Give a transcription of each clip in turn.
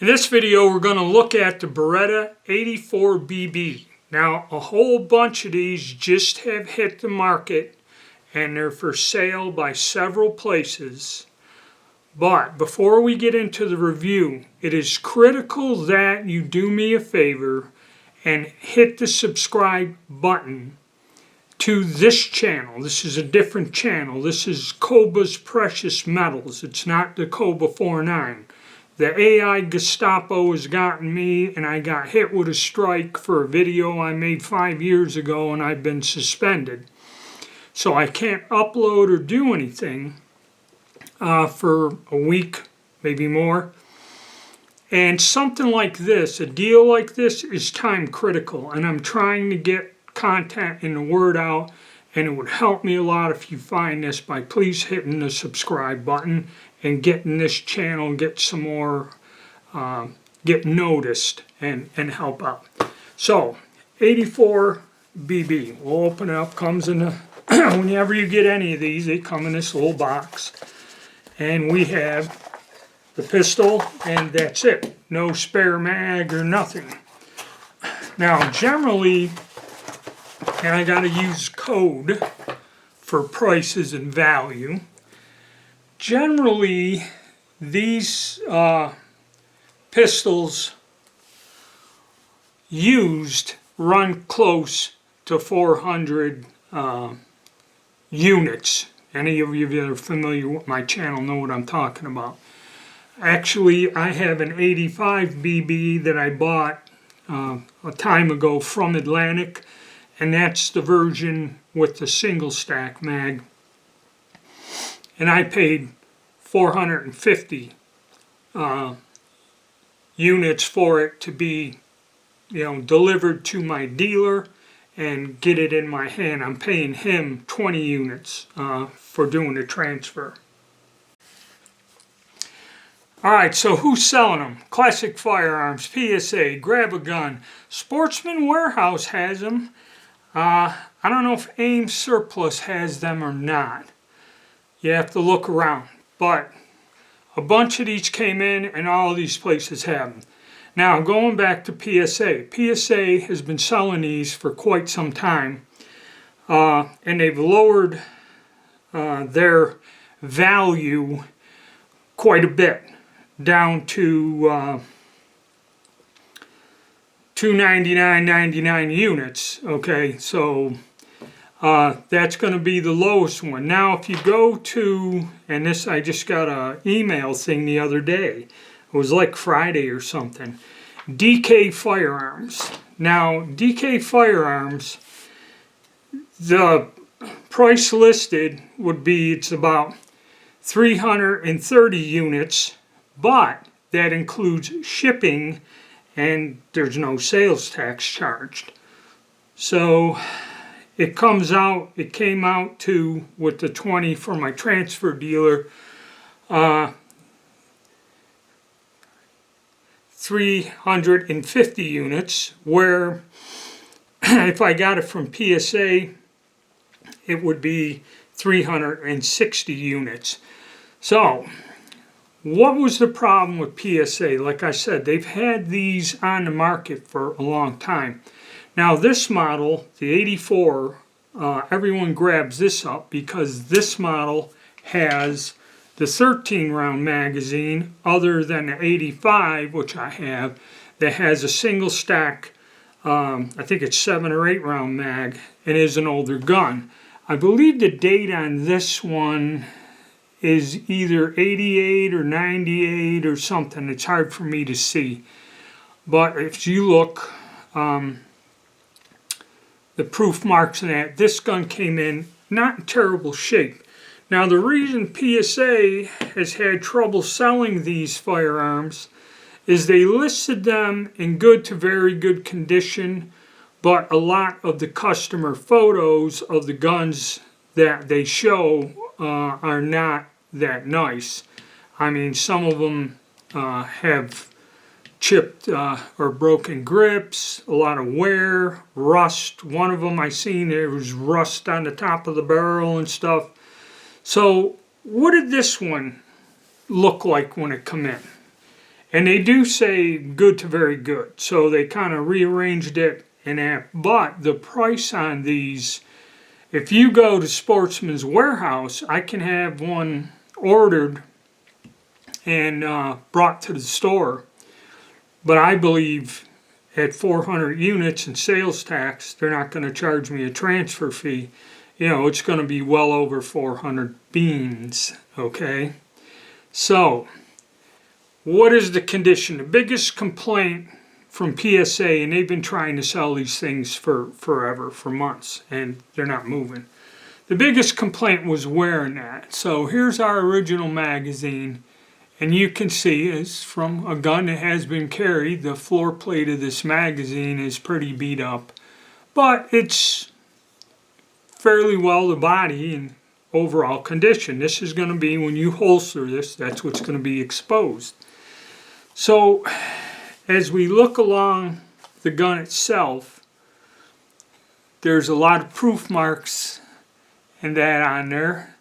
In this video, we're going to look at the Beretta 84BB. Now, a whole bunch of these just have hit the market and they're for sale by several places. But before we get into the review, it is critical that you do me a favor and hit the subscribe button to this channel. This is a different channel. This is Coba's Precious Metals. It's not the Coba 49. The AI Gestapo has gotten me, and I got hit with a strike for a video I made 5 years ago, and I've been suspended. So I can't upload or do anything for a week, maybe more. And something like this, a deal like this, is time critical, and I'm trying to get content and the word out, and it would help me a lot if you find this by please hitting the subscribe button and getting this channel get some more, get noticed and help out. So, 84BB, we'll open it up, comes in the, whenever you get any of these, they come in this little box. And we have the pistol, and that's it. No spare mag or nothing. Now, generally, and I gotta use code for prices and value. Generally, these pistols used run close to 400 units. Any of you that are familiar with my channel know what I'm talking about. Actually, I have an 85BB that I bought a time ago from Atlantic, and that's the version with the single stack mag. And I paid 450 units for it to be, delivered to my dealer and get it in my hand. I'm paying him 20 units for doing the transfer. Alright, so who's selling them? Classic Firearms, PSA, Grab a Gun. Sportsman Warehouse has them. I don't know if AIM Surplus has them or not. You have to look around. But a bunch of these came in and all of these places have them. Now, going back to PSA. PSA has been selling these for quite some time. And they've lowered their value quite a bit. Down to $299.99 units. Okay, so that's going to be the lowest one. Now, if you go to, and this I just got an email thing the other day. It was like Friday or something. DK Firearms. Now, DK Firearms, the price listed would be, it's about 330 units, but that includes shipping and there's no sales tax charged. So it came out to, with the 20 for my transfer dealer, 350 units, where if I got it from PSA, it would be 360 units. So, what was the problem with PSA? Like I said, they've had these on the market for a long time. Now this model, the 84, everyone grabs this up because this model has the 13-round magazine, other than the 85, which I have, that has a single stack, I think it's 7 or 8-round mag, and is an older gun. I believe the date on this one is either 88 or 98 or something. It's hard for me to see. But if you look, the proof marks in that, this gun came in not in terrible shape. Now, the reason PSA has had trouble selling these firearms is they listed them in good to very good condition, but a lot of the customer photos of the guns that they show are not that nice. I mean, some of them have chipped or broken grips, a lot of wear, rust. One of them I seen, there was rust on the top of the barrel and stuff. So what did this one look like when it come in? And they do say good to very good. So they kind of rearranged it in that. But the price on these, if you go to Sportsman's Warehouse, I can have one ordered and brought to the store. But I believe at 400 units and sales tax, they're not going to charge me a transfer fee. You know, it's going to be well over 400 beans, okay? So, what is the condition? The biggest complaint from PSA, and they've been trying to sell these things for forever, for months, and they're not moving. The biggest complaint was wearing that. So here's our original magazine, and you can see it's from a gun that has been carried. The floor plate of this magazine is pretty beat up, but it's fairly well the body and overall condition. This is going to be, when you holster this, that's what's going to be exposed. So as we look along the gun itself, there's a lot of proof marks and that on there.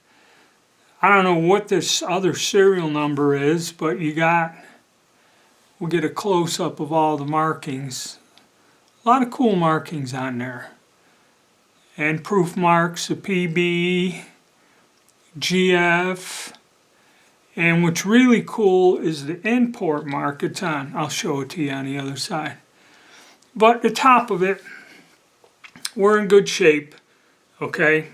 I don't know what this other serial number is, but we'll get a close-up of all the markings. A lot of cool markings on there. And proof marks, a PB, GF, and what's really cool is the import mark it's on. I'll show it to you on the other side. But the top of it, we're in good shape, okay?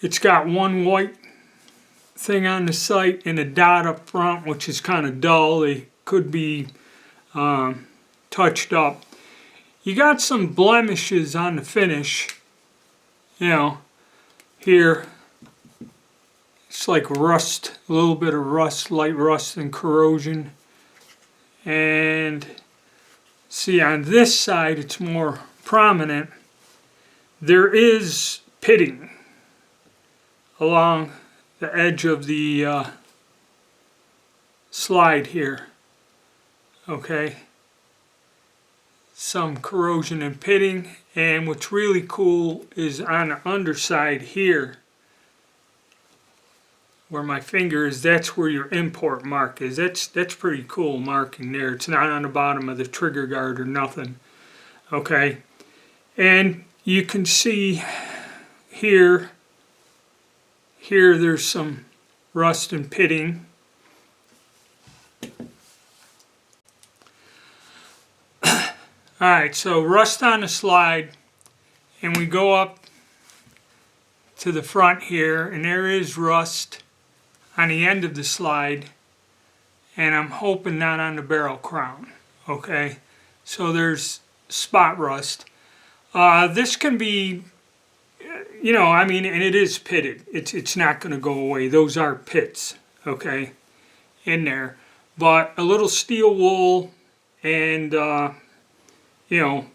It's got one white thing on the sight and a dot up front, which is kind of dull. They could be touched up. You got some blemishes on the finish, you know, here. It's like rust, a little bit of rust, light rust and corrosion. And see, on this side, it's more prominent. There is pitting along the edge of the slide here. Okay. Some corrosion and pitting. And what's really cool is on the underside here, where my finger is, that's where your import mark is. That's pretty cool marking there. It's not on the bottom of the trigger guard or nothing. Okay. And you can see here there's some rust and pitting. Alright, so rust on the slide, and we go up to the front here, and there is rust on the end of the slide, and I'm hoping not on the barrel crown. Okay, so there's spot rust. This can be, you know, I mean, and it is pitted. It's not going to go away. Those are pits, okay, in there. But a little steel wool and, you know,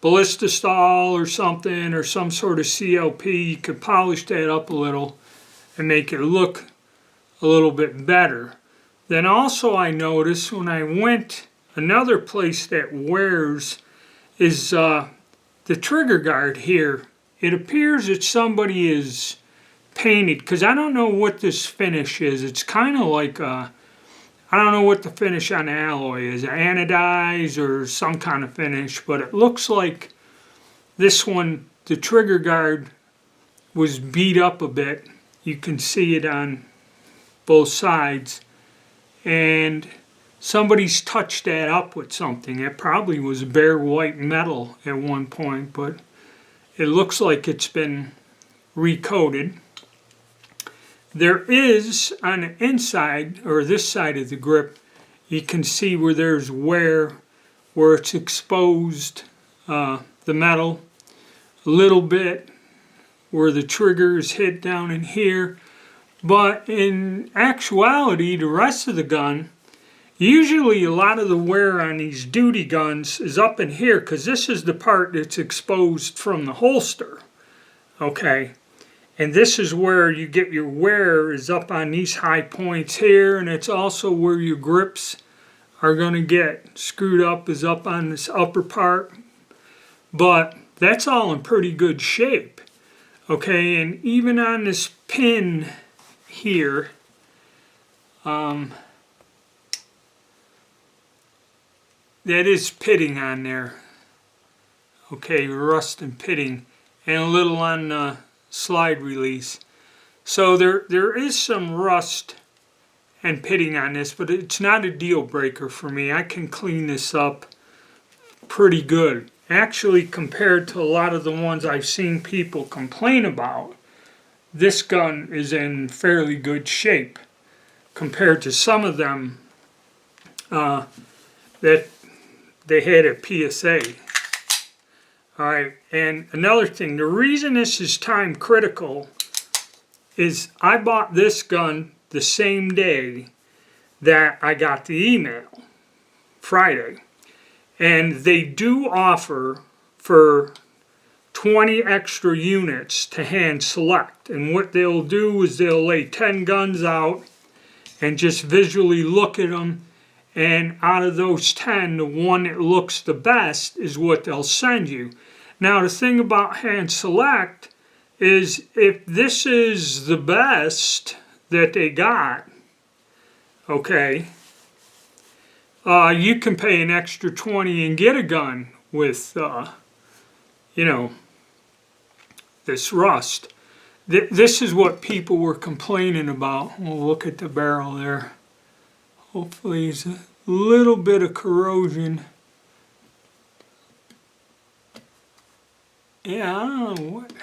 ballistostol or something, or some sort of CLP, you could polish that up a little and make it look a little bit better. Then also I noticed when I went, another place that wears is the trigger guard here. It appears that somebody is painted, because I don't know what this finish is. It's kind of like I don't know what the finish on the alloy is, anodized or some kind of finish, but it looks like this one, the trigger guard, was beat up a bit. You can see it on both sides, and somebody's touched that up with something. It probably was bare white metal at one point, but it looks like it's been recoated. There is, on the inside, or this side of the grip, you can see where there's wear, where it's exposed, the metal, a little bit where the trigger is hit down in here. But in actuality, the rest of the gun, usually a lot of the wear on these duty guns is up in here, because this is the part that's exposed from the holster. Okay. And this is where you get your wear, is up on these high points here, and it's also where your grips are going to get screwed up, is up on this upper part. But that's all in pretty good shape. Okay, and even on this pin here, that is pitting on there. Okay, rust and pitting, and a little on the slide release. So there is some rust and pitting on this, but it's not a deal breaker for me. I can clean this up pretty good. Actually, compared to a lot of the ones I've seen people complain about, this gun is in fairly good shape compared to some of them that they had at PSA. Alright, and another thing, the reason this is time critical is I bought this gun the same day that I got the email, Friday. And they do offer for 20 extra units to hand select. And what they'll do is they'll lay 10 guns out and just visually look at them. And out of those 10, the one that looks the best is what they'll send you. Now, the thing about hand select is if this is the best that they got, okay, you can pay an extra 20 and get a gun with, you know, this rust. This is what people were complaining about. We'll look at the barrel there. Hopefully there's a little bit of corrosion. Yeah, I don't know what.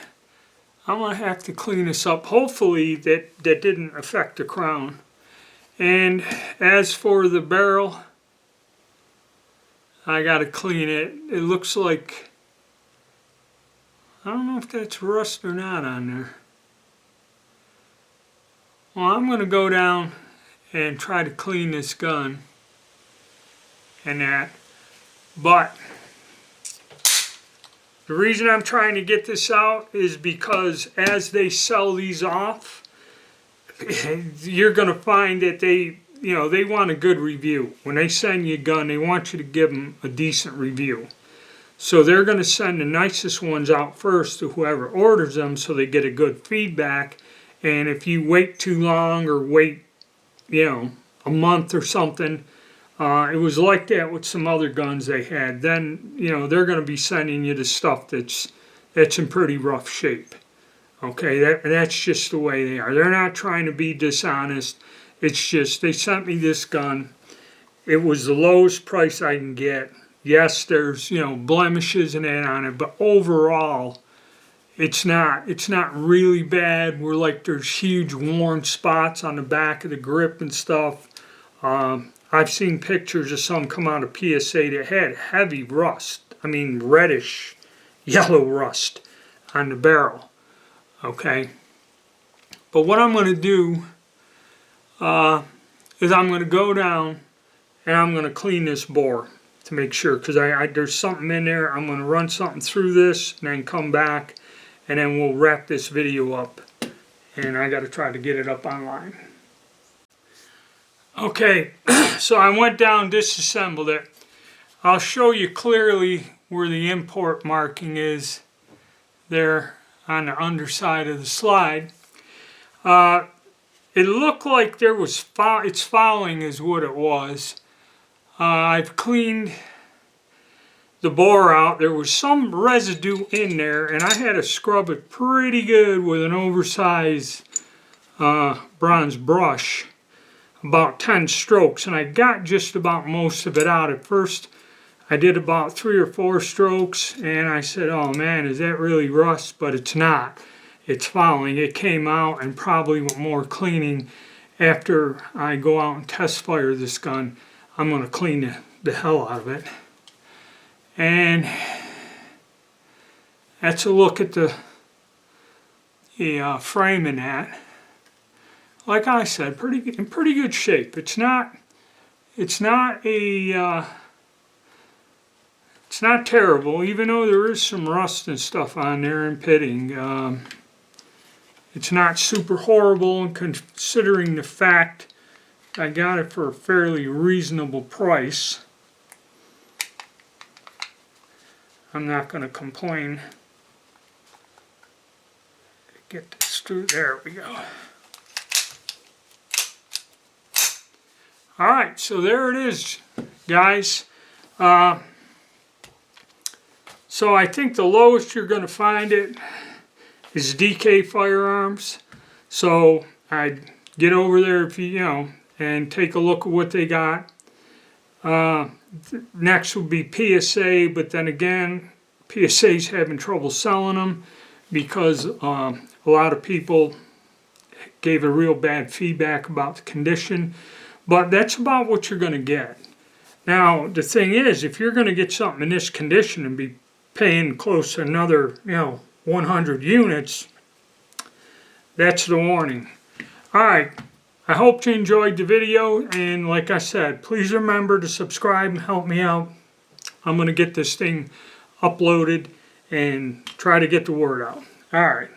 I'm going to have to clean this up. Hopefully that didn't affect the crown. And as for the barrel, I got to clean it. It looks like, I don't know if that's rust or not on there. Well, I'm going to go down and try to clean this gun and that. But the reason I'm trying to get this out is because as they sell these off, you're going to find that they want a good review. When they send you a gun, they want you to give them a decent review. So they're going to send the nicest ones out first to whoever orders them so they get a good feedback. And if you wait too long or wait, a month or something, it was like that with some other guns they had. Then, they're going to be sending you the stuff that's in pretty rough shape. Okay, that's just the way they are. They're not trying to be dishonest. It's just they sent me this gun. It was the lowest price I can get. Yes, there's blemishes and that on it, but overall, it's not really bad. We're like there's huge worn spots on the back of the grip and stuff. I've seen pictures of some come out of PSA that had heavy rust. I mean reddish, yellow rust on the barrel. Okay, but what I'm going to do is I'm going to go down and I'm going to clean this bore to make sure, because there's something in there. I'm going to run something through this and then come back and then we'll wrap this video up, and I got to try to get it up online. Okay, so I went down, disassembled it. I'll show you clearly where the import marking is there on the underside of the slide. It looked like there was it's fouling is what it was. I've cleaned the bore out. There was some residue in there, and I had to scrub it pretty good with an oversized bronze brush, about 10 strokes, and I got just about most of it out. At first I did about 3 or 4 strokes and I said, oh man, is that really rust? But it's not. It's fouling. It came out, and probably with more cleaning after I go out and test fire this gun, I'm going to clean the hell out of it. And that's a look at the frame in that. Like I said, in pretty good shape. It's not terrible, even though there is some rust and stuff on there and pitting. It's not super horrible, and considering the fact I got it for a fairly reasonable price, I'm not going to complain. Get this through. There we go. Alright, so there it is, guys. So I think the lowest you're going to find it is DK Firearms. So I'd get over there if you know and take a look at what they got. Next would be PSA, but then again, PSA's having trouble selling them because a lot of people gave a real bad feedback about the condition. But that's about what you're going to get. Now, the thing is, if you're going to get something in this condition and be paying close to another, 100 units, that's the warning. All right. I hope you enjoyed the video, and like I said, please remember to subscribe and help me out. I'm going to get this thing uploaded and try to get the word out. All right.